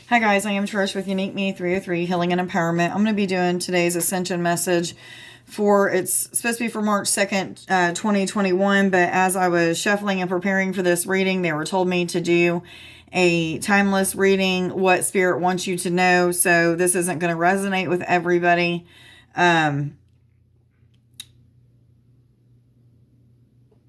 Hi guys, I am Trish with Unique Me 303 Healing and Empowerment. I'm going to be doing today's Ascension message it's supposed to be for March 2nd, 2021, but as I was shuffling and preparing for this reading, they were told me to do a timeless reading, what Spirit wants you to know, so this isn't going to resonate with everybody.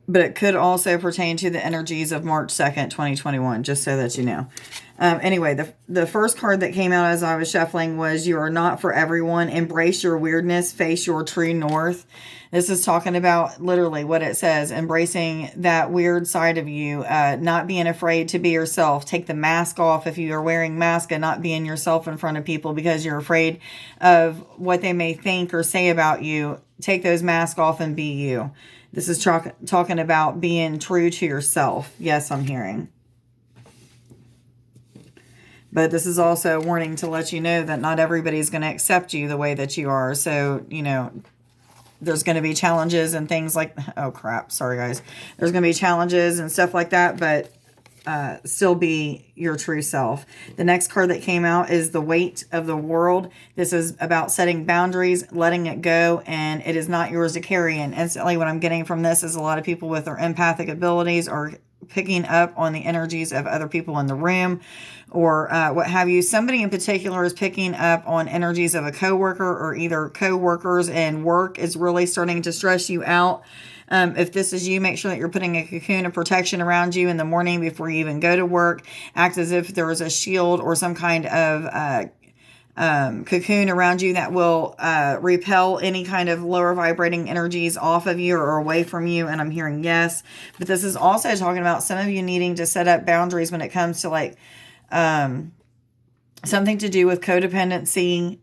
But it could also pertain to the energies of March 2nd, 2021, just so that you know. Anyway, the first card that came out as I was shuffling was You Are Not For Everyone. Embrace your weirdness. Face your true north. This is talking about literally what it says. Embracing that weird side of you. Not being afraid to be yourself. Take the mask off if you are wearing mask and not being yourself in front of people because you're afraid of what they may think or say about you. Take those masks off and be you. This is talking about being true to yourself. Yes, I'm hearing. But this is also a warning to let you know that not everybody's going to accept you the way that you are. So, there's going to be challenges and things like, oh crap, sorry guys. There's going to be challenges and stuff like that, but still be your true self. The next card that came out is The Weight of the World. This is about setting boundaries, letting it go, and it is not yours to carry. And instantly what I'm getting from this is a lot of people with their empathic abilities are picking up on the energies of other people in the room or what have you. Somebody in particular is picking up on energies of a coworker, or either coworkers and work is really starting to stress you out. If this is you, make sure that you're putting a cocoon of protection around you in the morning before you even go to work. Act as if there is a shield or some kind of cocoon around you that will repel any kind of lower vibrating energies off of you or away from you. And I'm hearing yes. But this is also talking about some of you needing to set up boundaries when it comes to like something to do with codependency,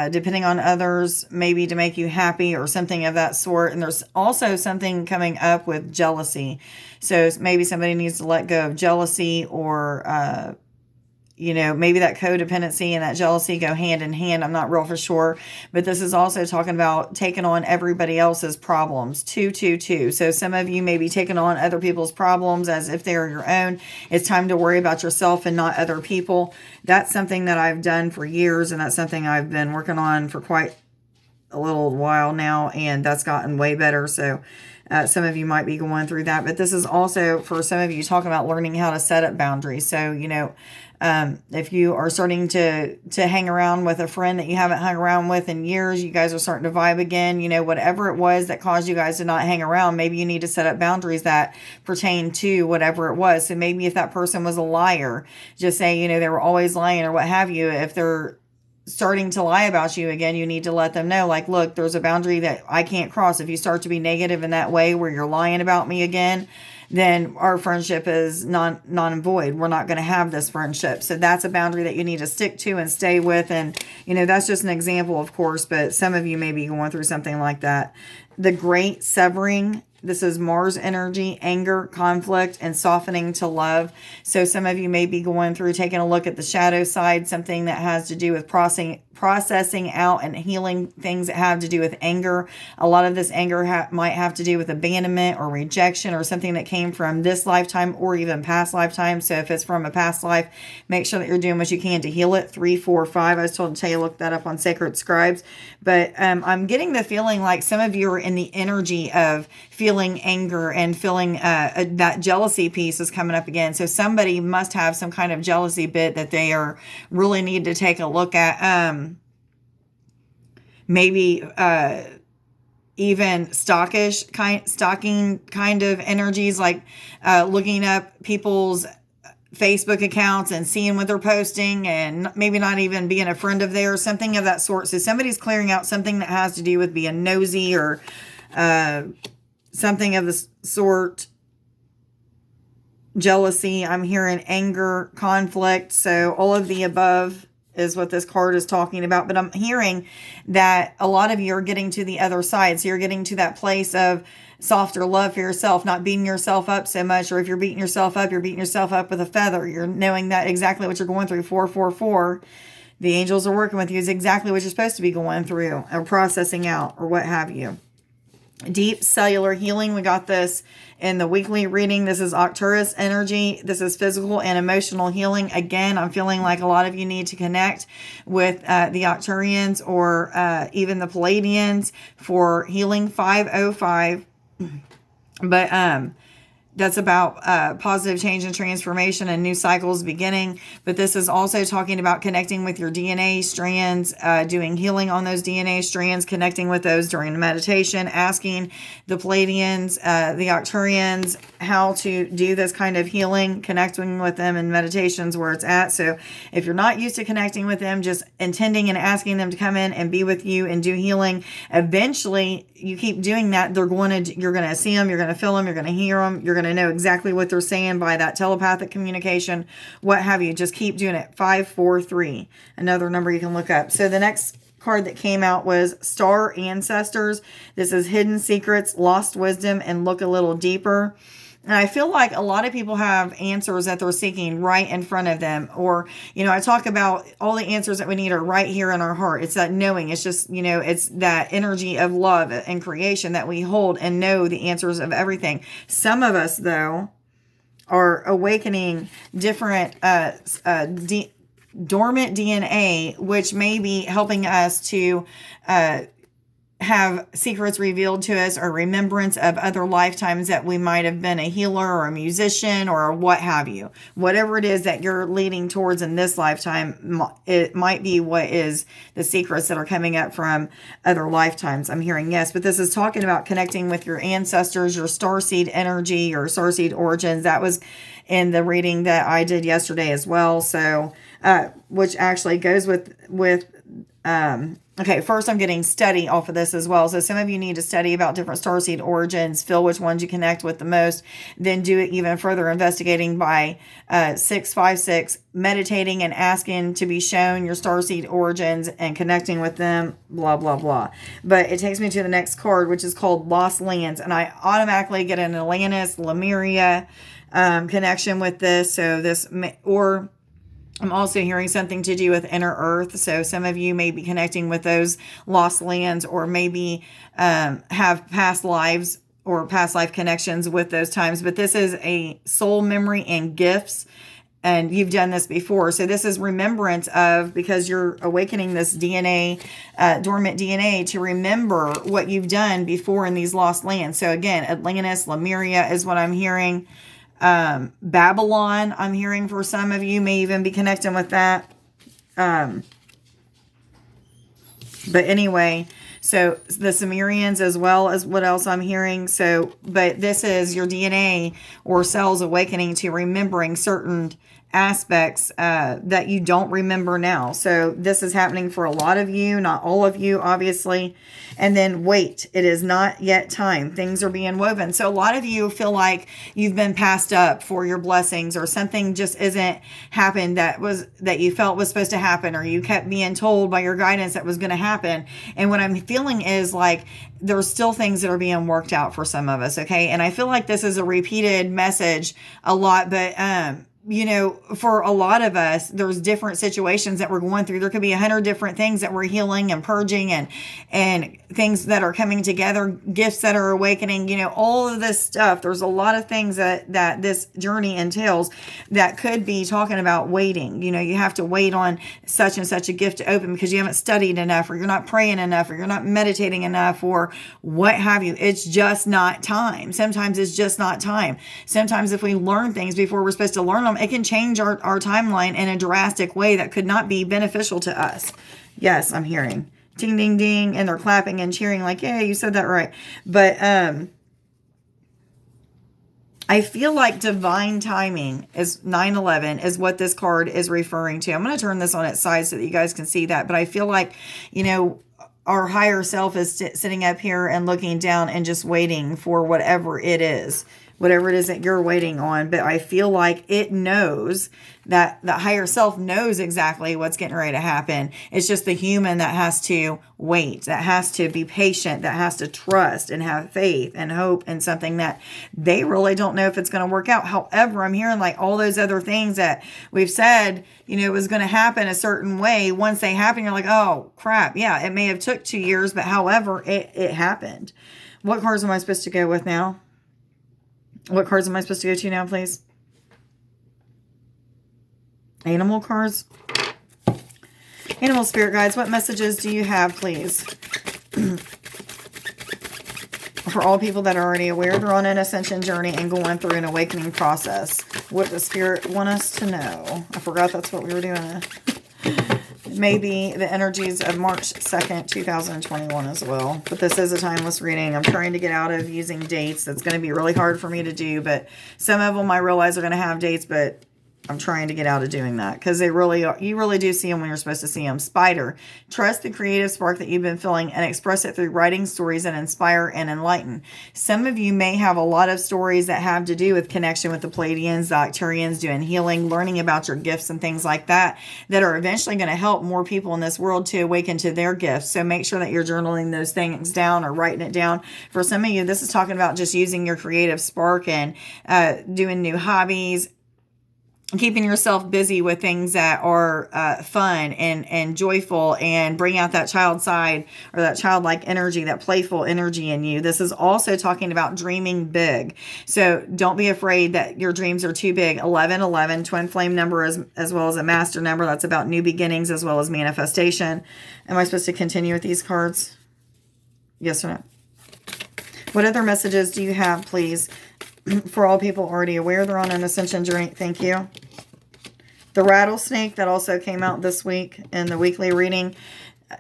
depending on others, maybe to make you happy or something of that sort. And there's also something coming up with jealousy. So maybe somebody needs to let go of jealousy, or maybe that codependency and that jealousy go hand in hand. I'm not real for sure. But this is also talking about taking on everybody else's problems. 222. So some of you may be taking on other people's problems as if they're your own. It's time to worry about yourself and not other people. That's something that I've done for years, and that's something I've been working on for quite a little while now, and that's gotten way better. So some of you might be going through that. But this is also, for some of you, talking about learning how to set up boundaries. So, if you are starting to hang around with a friend that you haven't hung around with in years, you guys are starting to vibe again, whatever it was that caused you guys to not hang around, maybe you need to set up boundaries that pertain to whatever it was. So maybe if that person was a liar, just say, they were always lying or what have you. If they're starting to lie about you again, you need to let them know, like, look, there's a boundary that I can't cross. If you start to be negative in that way where you're lying about me again, then our friendship is non and void. We're not going to have this friendship. So that's a boundary that you need to stick to and stay with. And, that's just an example, of course, but some of you may be going through something like that. The Great Severing. This is Mars energy, anger, conflict, and softening to love. So some of you may be going through, taking a look at the shadow side, something that has to do with processing out and healing things that have to do with anger. A lot of this anger might have to do with abandonment or rejection or something that came from this lifetime or even past lifetime. So if it's from a past life, make sure that you're doing what you can to heal it. 3, 4, 5. I was told to tell you, look that up on Sacred Scribes. But I'm getting the feeling like some of you are in the energy of feeling anger and feeling that jealousy piece is coming up again. So somebody must have some kind of jealousy bit that they are really need to take a look at. Maybe even stalking kind of energies, like looking up people's Facebook accounts and seeing what they're posting, and maybe not even being a friend of theirs, something of that sort. So somebody's clearing out something that has to do with being nosy or something of the sort. Jealousy, I'm hearing anger, conflict. So all of the above is what this card is talking about. But I'm hearing that a lot of you are getting to the other side. So you're getting to that place of softer love for yourself, not beating yourself up so much. Or if you're beating yourself up, you're beating yourself up with a feather. You're knowing that exactly what you're going through. 444. The angels are working with you is exactly what you're supposed to be going through or processing out or what have you. Deep cellular healing. We got this in the weekly reading. This is Arcturus energy. This is physical and emotional healing. Again, I'm feeling like a lot of you need to connect with the Arcturians or even the Palladians for healing 505. But that's about positive change and transformation and new cycles beginning. But this is also talking about connecting with your DNA strands, doing healing on those DNA strands, connecting with those during the meditation, asking the Palladians, the Arcturians, how to do this kind of healing, connecting with them in meditations where it's at. So if you're not used to connecting with them, just intending and asking them to come in and be with you and do healing, eventually you keep doing that, you're going to see them, you're going to feel them, you're going to hear them, you're going to know exactly what they're saying by that telepathic communication, what have you. Just keep doing it. 543, another number you can look up. So the next card that came out was Star Ancestors. This is Hidden Secrets, Lost Wisdom, and Look a Little Deeper. And I feel like a lot of people have answers that they're seeking right in front of them. Or, I talk about all the answers that we need are right here in our heart. It's that knowing. It's just, it's that energy of love and creation that we hold and know the answers of everything. Some of us, though, are awakening different dormant DNA, which may be helping us to have secrets revealed to us or remembrance of other lifetimes that we might have been a healer or a musician or what have you. Whatever it is that you're leading towards in this lifetime, it might be what is the secrets that are coming up from other lifetimes. I'm hearing yes, but this is talking about connecting with your ancestors, your starseed energy, your starseed origins. That was in the reading that I did yesterday as well. So, which actually goes with okay, first I'm getting study off of this as well. So some of you need to study about different starseed origins, feel which ones you connect with the most, then do it even further investigating by 656, meditating and asking to be shown your starseed origins and connecting with them, blah, blah, blah. But it takes me to the next card, which is called Lost Lands. And I automatically get an Atlantis, Lemuria connection with this. So this, or I'm also hearing something to do with inner earth. So some of you may be connecting with those lost lands or maybe have past lives or past life connections with those times. But this is a soul memory and gifts. And you've done this before. So this is remembrance of, because you're awakening this DNA, dormant DNA, to remember what you've done before in these lost lands. So again, Atlantis, Lemuria is what I'm hearing. Babylon, I'm hearing for some of you, may even be connecting with that. But anyway, so the Sumerians as well as what else I'm hearing. So, but this is your DNA or cells awakening to remembering certain aspects that you don't remember now. So this is happening for a lot of you, not all of you, obviously. And then wait, it is not yet time. Things are being woven. So a lot of you feel like you've been passed up for your blessings, or something just isn't happened that you felt was supposed to happen, or you kept being told by your guidance that was going to happen. And what I'm feeling is like there's still things that are being worked out for some of us. Okay. And I feel like this is a repeated message a lot, but for a lot of us, there's different situations that we're going through. There could be 100 different things that we're healing and purging, and things that are coming together, gifts that are awakening, all of this stuff. There's a lot of things that this journey entails that could be talking about waiting. You have to wait on such and such a gift to open because you haven't studied enough, or you're not praying enough, or you're not meditating enough, or what have you. It's just not time. Sometimes it's just not time. Sometimes if we learn things before we're supposed to learn them, it can change our timeline in a drastic way that could not be beneficial to us. Yes, I'm hearing ding, ding, ding, and they're clapping and cheering like, yeah, you said that right. But I feel like divine timing is 9/11 is what this card is referring to. I'm going to turn this on its side so that you guys can see that. But I feel like, our higher self is sitting up here and looking down and just waiting for whatever it is that you're waiting on. But I feel like it knows, that the higher self knows exactly what's getting ready to happen. It's just the human that has to wait, that has to be patient, that has to trust and have faith and hope in something that they really don't know if it's going to work out. However, I'm hearing like all those other things that we've said, it was going to happen a certain way. Once they happen, you're like, oh crap. Yeah, it may have took 2 years, but however, it happened. What cards am I supposed to go with now? What cards am I supposed to go to now, please? Animal cards. Animal spirit guides, what messages do you have, please? For all people that are already aware, they're on an ascension journey and going through an awakening process. What does spirit want us to know? I forgot that's what we were doing. Maybe the energies of March 2nd, 2021 as well. But this is a timeless reading. I'm trying to get out of using dates. That's going to be really hard for me to do. But some of them I realize are going to have dates, but I'm trying to get out of doing that because they really are. You really do see them when you're supposed to see them. Spider, trust the creative spark that you've been feeling and express it through writing stories that inspire and enlighten. Some of you may have a lot of stories that have to do with connection with the Pleiadians, the Arcturians, doing healing, learning about your gifts and things like that, that are eventually going to help more people in this world to awaken to their gifts. So make sure that you're journaling those things down or writing it down. For some of you, this is talking about just using your creative spark and doing new hobbies, keeping yourself busy with things that are fun and joyful and bring out that child side or that childlike energy, that playful energy in you. This is also talking about dreaming big. So don't be afraid that your dreams are too big. 1111, twin flame number as well as a master number. That's about new beginnings as well as manifestation. Am I supposed to continue with these cards? Yes or no? What other messages do you have, please? For all people already aware, they're on an ascension journey. Thank you. The rattlesnake that also came out this week in the weekly reading.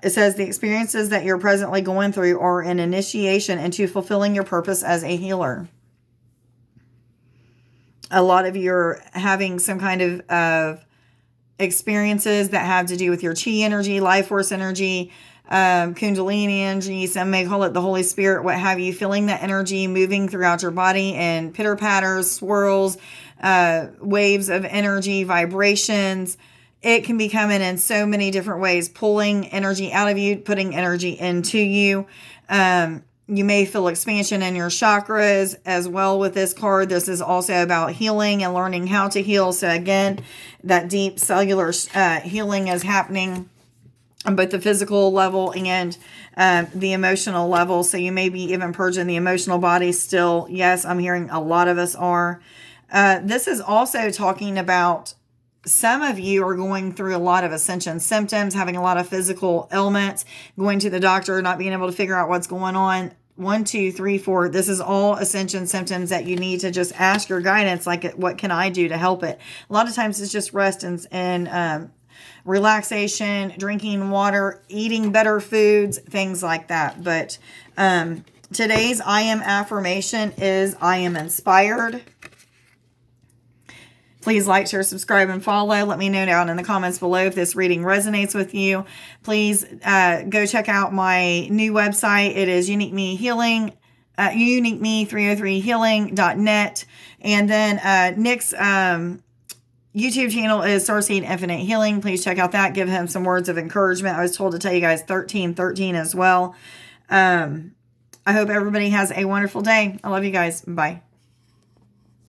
It says the experiences that you're presently going through are an initiation into fulfilling your purpose as a healer. A lot of you are having some kind of experiences that have to do with your chi energy, life force energy, Kundalini energy. Some may call it the Holy Spirit, what have you, feeling that energy moving throughout your body and pitter patters, swirls, waves of energy, vibrations. It can be coming in so many different ways, pulling energy out of you, putting energy into you. You may feel expansion in your chakras as well with this card. This is also about healing and learning how to heal. So again, that deep cellular healing is happening on both the physical level and the emotional level. So you may be even purging the emotional body still. Yes, I'm hearing a lot of us are. This is also talking about some of you are going through a lot of ascension symptoms, having a lot of physical ailments, going to the doctor, not being able to figure out what's going on. 1, 2, 3, 4. This is all ascension symptoms that you need to just ask your guidance, like, what can I do to help it? A lot of times it's just rest and relaxation, drinking water, eating better foods, things like that. But today's I am affirmation is I am inspired. Please like, share, subscribe, and follow. Let me know down in the comments below if this reading resonates with you. Please go check out my new website. It is Unique Me Healing, uniqueme303healing.net. And then Nick's YouTube channel is Starseed Infinite Healing. Please check out that. Give him some words of encouragement. I was told to tell you guys 1313 as well. I hope everybody has a wonderful day. I love you guys. Bye.